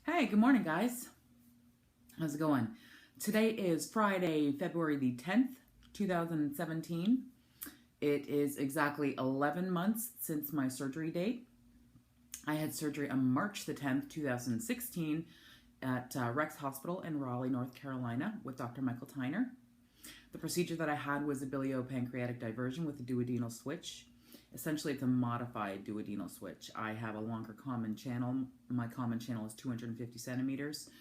Hey, good morning, guys. How's it going? Today is Friday, February the 10th, 2017. It is exactly 11 months since my surgery date. I had surgery on March the 10th, 2016 at Rex Hospital in Raleigh, North Carolina with Dr. Michael Tyner. The procedure that I had was a biliopancreatic diversion with a duodenal switch. Essentially, it's a modified duodenal switch. I have a longer common channel. My common channel is 250 centimeters,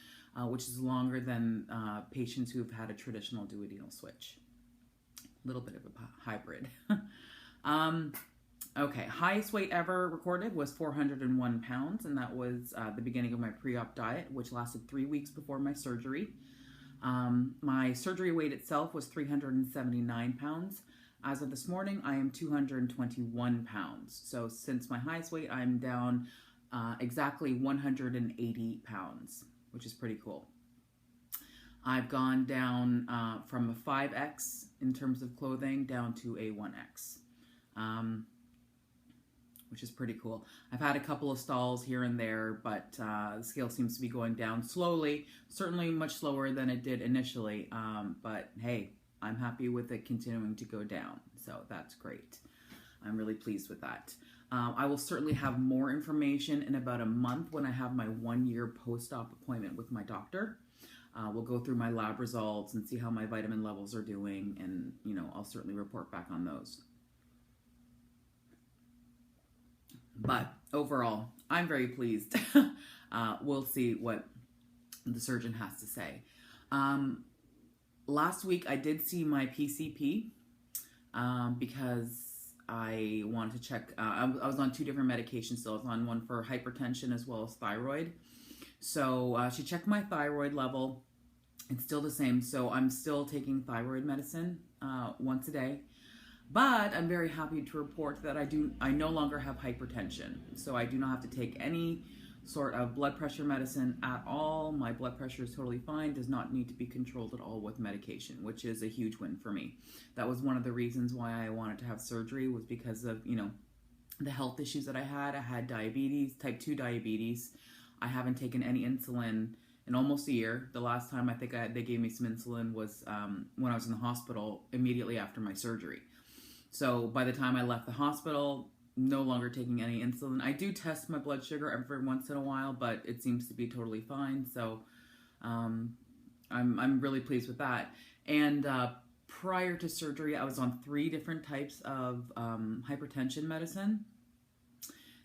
which is longer than patients who've had a traditional duodenal switch. A little bit of a hybrid. Okay, highest weight ever recorded was 401 pounds, and that was the beginning of my pre-op diet, which lasted 3 weeks before my surgery. My surgery weight itself was 379 pounds. As of this morning, I am 221 pounds. So since my highest weight, I'm down exactly 180 pounds, which is pretty cool. I've gone down from a 5X in terms of clothing down to a 1X, which is pretty cool. I've had a couple of stalls here and there, but the scale seems to be going down slowly, certainly much slower than it did initially, but hey, I'm happy with it continuing to go down, so that's great. I'm really pleased with that. I will certainly have more information in about a month when I have my 1-year post-op appointment with my doctor. We'll go through my lab results and see how my vitamin levels are doing, and I'll certainly report back on those. But overall, I'm very pleased. We'll see what the surgeon has to say. Last week, I did see my PCP because I wanted to check. I was on 2 different medications still. I was on one for hypertension as well as thyroid. So she checked my thyroid level. It's still the same. So I'm still taking thyroid medicine once a day. But I'm very happy to report that I no longer have hypertension. So I do not have to take any sort of blood pressure medicine at all. My blood pressure is totally fine, does not need to be controlled at all with medication, which is a huge win for me. That was one of the reasons why I wanted to have surgery, was because of, the health issues that I had. I had diabetes, type 2 diabetes. I haven't taken any insulin in almost a year. The last time I think they gave me some insulin was when I was in the hospital immediately after my surgery. So by the time I left the hospital, no longer taking any insulin. I do test my blood sugar every once in a while, but it seems to be totally fine. So I'm really pleased with that. And prior to surgery, I was on 3 different types of hypertension medicine.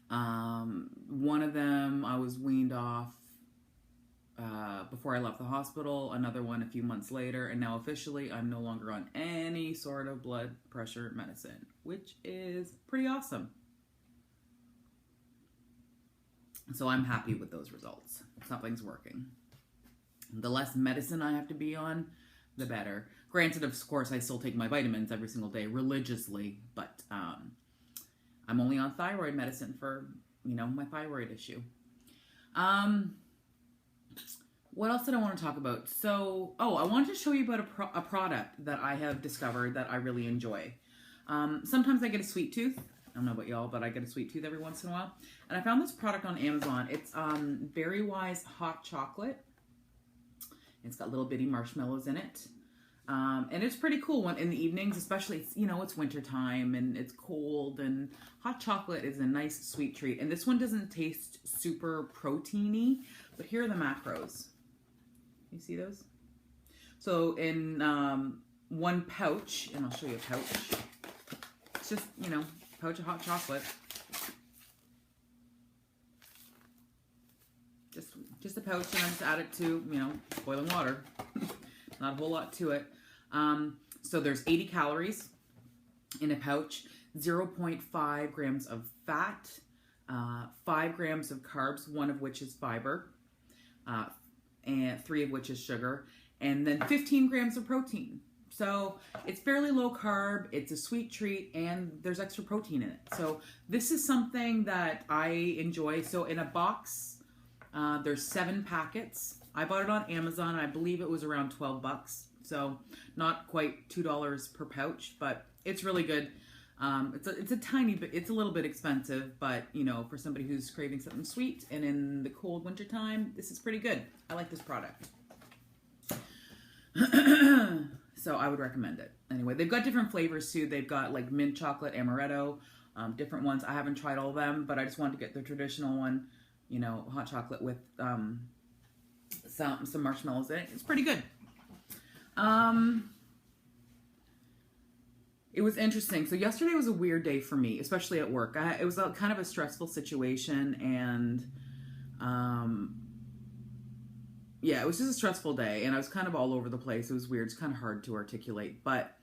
One of them I was weaned off before I left the hospital, another one a few months later, and now officially I'm no longer on any sort of blood pressure medicine, which is pretty awesome. So I'm happy with those results. Something's working. The less medicine I have to be on, the better. Granted, of course, I still take my vitamins every single day religiously, but I'm only on thyroid medicine for, my thyroid issue. What else did I want to talk about? So, I wanted to show you about a product that I have discovered that I really enjoy. Sometimes I get a sweet tooth. I don't know about y'all, but I get a sweet tooth every once in a while. And I found this product on Amazon. It's Berry Wise hot chocolate. It's got little bitty marshmallows in it. And it's pretty cool when in the evenings, especially, it's winter time and it's cold, and hot chocolate is a nice sweet treat. And this one doesn't taste super proteiny, but here are the macros. You see those? So in one pouch, and I'll show you a pouch. It's just, pouch of hot chocolate. Just a pouch, and I just add it to, boiling water. Not a whole lot to it. So there's 80 calories in a pouch, 0.5 grams of fat, 5 grams of carbs, 1 of which is fiber, and 3 of which is sugar, and then 15 grams of protein. So it's fairly low carb, it's a sweet treat, and there's extra protein in it. So this is something that I enjoy. So in a box, there's 7 packets. I bought it on Amazon. I believe it was around 12 bucks. So not quite $2 per pouch, but it's really good. It's a tiny bit, it's a little bit expensive, but you know, for somebody who's craving something sweet and in the cold winter time, this is pretty good. I like this product. So I would recommend it. Anyway, they've got different flavors too. They've got like mint chocolate, amaretto, different ones. I haven't tried all of them, but I just wanted to get the traditional one, you know, hot chocolate with some marshmallows in it. It's pretty good. It was interesting. So yesterday was a weird day for me, especially at work. It was kind of a stressful situation, and yeah, it was just a stressful day, and I was kind of all over the place. It was weird. It's kind of hard to articulate, but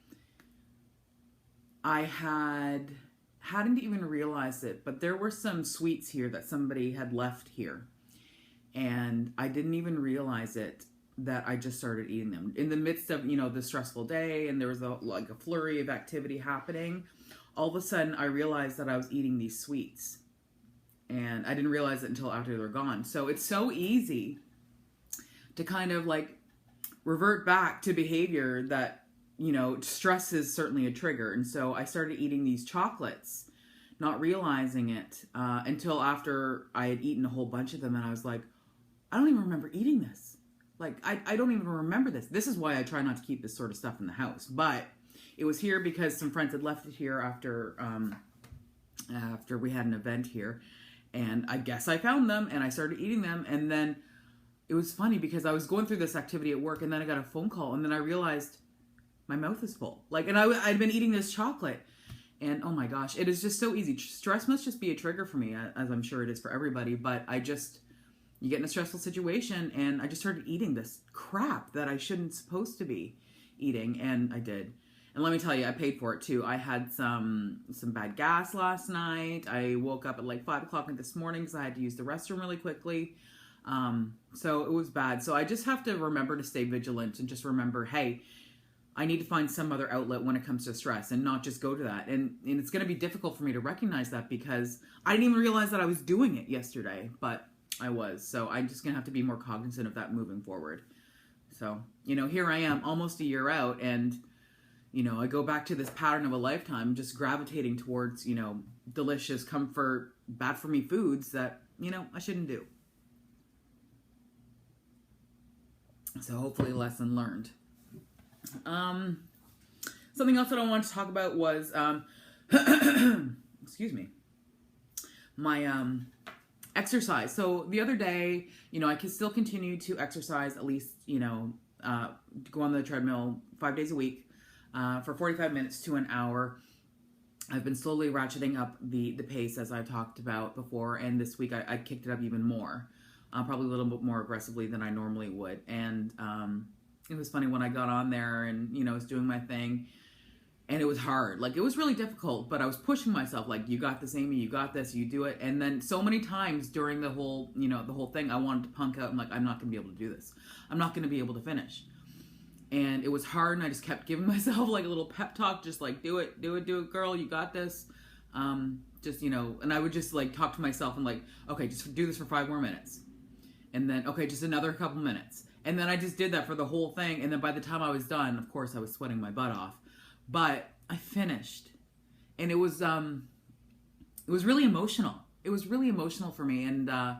I hadn't even realized it, but there were some sweets here that somebody had left here, and I didn't even realize it that I just started eating them in the midst of, you know, the stressful day, and there was like a flurry of activity happening. All of a sudden I realized that I was eating these sweets, and I didn't realize it until after they're gone. So it's so easy to kind of like revert back to behavior that, you know, stress is certainly a trigger. And so I started eating these chocolates, not realizing it until after I had eaten a whole bunch of them, and I was like, I don't even remember eating this. Like, I don't even remember this. This is why I try not to keep this sort of stuff in the house. But it was here because some friends had left it here after we had an event here. And I guess I found them, and I started eating them. And then it was funny because I was going through this activity at work, and then I got a phone call, and then I realized my mouth is full. Like, and I'd been eating this chocolate. And oh my gosh, it is just so easy. Stress must just be a trigger for me, as I'm sure it is for everybody. But you get in a stressful situation, and I just started eating this crap that I shouldn't supposed to be eating, and I did. And let me tell you, I paid for it too. I had some bad gas last night. I woke up at like 5 o'clock this morning because I had to use the restroom really quickly. So it was bad. So I just have to remember to stay vigilant and just remember, hey, I need to find some other outlet when it comes to stress and not just go to that. And it's going to be difficult for me to recognize that because I didn't even realize that I was doing it yesterday, but I was. So I'm just going to have to be more cognizant of that moving forward. So, you know, here I am almost a year out, and, you know, I go back to this pattern of a lifetime, just gravitating towards, you know, delicious, comfort, bad for me foods that, you know, I shouldn't do. So hopefully lesson learned. Something else that I wanted to talk about was, excuse me, my, exercise. So the other day, you know, I can still continue to exercise at least, you know, go on the treadmill 5 days a week, for 45 minutes to an hour. I've been slowly ratcheting up the pace, as I've talked about before. And this week I kicked it up even more, probably a little bit more aggressively than I normally would. And, it was funny when I got on there and, you know, was doing my thing, and it was hard. Like, it was really difficult, but I was pushing myself, like, you got this, Amy, you got this, you do it. And then so many times during the whole, you know, the whole thing, I wanted to punk out. I'm like, I'm not going to be able to do this. I'm not going to be able to finish. And it was hard, and I just kept giving myself like a little pep talk, just like, do it, girl, you got this. Just, you know, and I would just like talk to myself and like, okay, just do this for 5 more minutes. And then, okay, just another couple minutes. And then I just did that for the whole thing. And then by the time I was done, of course, I was sweating my butt off. But I finished. And it was really emotional. It was really emotional for me. And I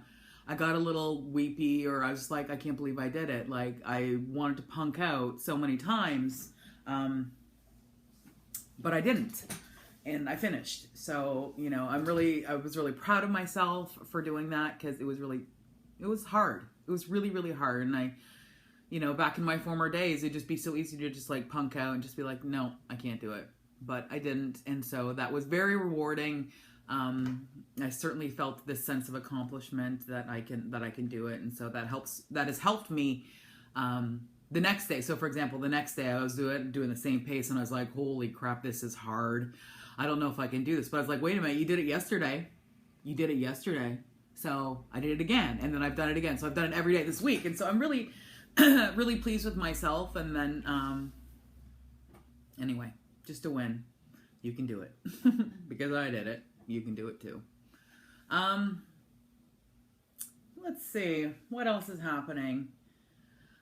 got a little weepy, or I was like, I can't believe I did it. Like, I wanted to punk out so many times. But I didn't. And I finished. So, you know, I was really proud of myself for doing that, because it was hard. It was really, really hard. And you know, back in my former days, it'd just be so easy to just like punk out and just be like, no, I can't do it. But I didn't. And so that was very rewarding. I certainly felt this sense of accomplishment that I can do it. And so that has helped me, the next day. So for example, the next day I was doing the same pace, and I was like, holy crap, this is hard. I don't know if I can do this. But I was like, wait a minute, you did it yesterday. So I did it again, and then I've done it again. So I've done it every day this week. And so I'm really, really pleased with myself. And then, anyway, just a win. You can do it. Because I did it. You can do it too. Let's see. What else is happening?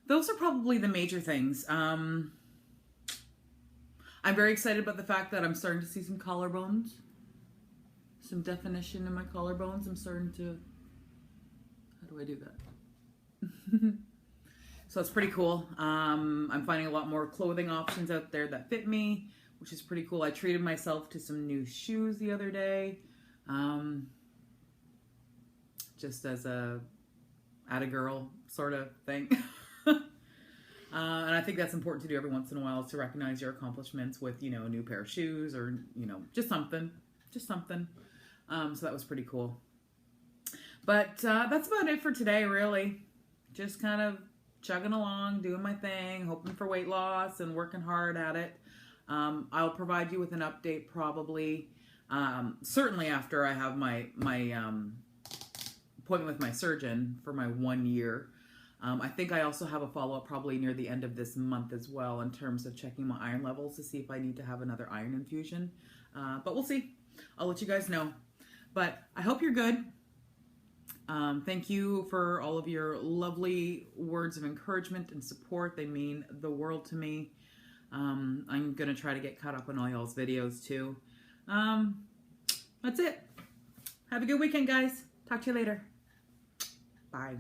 Those are probably the major things. I'm very excited about the fact that I'm starting to see some collarbones. Some definition in my collarbones. I'm starting to... How do I do that? So it's pretty cool. I'm finding a lot more clothing options out there that fit me, which is pretty cool. I treated myself to some new shoes the other day. Just as a girl sort of thing. And I think that's important to do every once in a while, is to recognize your accomplishments with, you know, a new pair of shoes or, you know, just something. So that was pretty cool. But that's about it for today, really. Just kind of chugging along, doing my thing, hoping for weight loss and working hard at it. I'll provide you with an update probably, certainly after I have my appointment with my surgeon for my 1 year. I think I also have a follow-up probably near the end of this month as well, in terms of checking my iron levels to see if I need to have another iron infusion. But we'll see. I'll let you guys know. But I hope you're good. Thank you for all of your lovely words of encouragement and support. They mean the world to me. I'm going to try to get caught up on all y'all's videos too. That's it. Have a good weekend, guys. Talk to you later. Bye.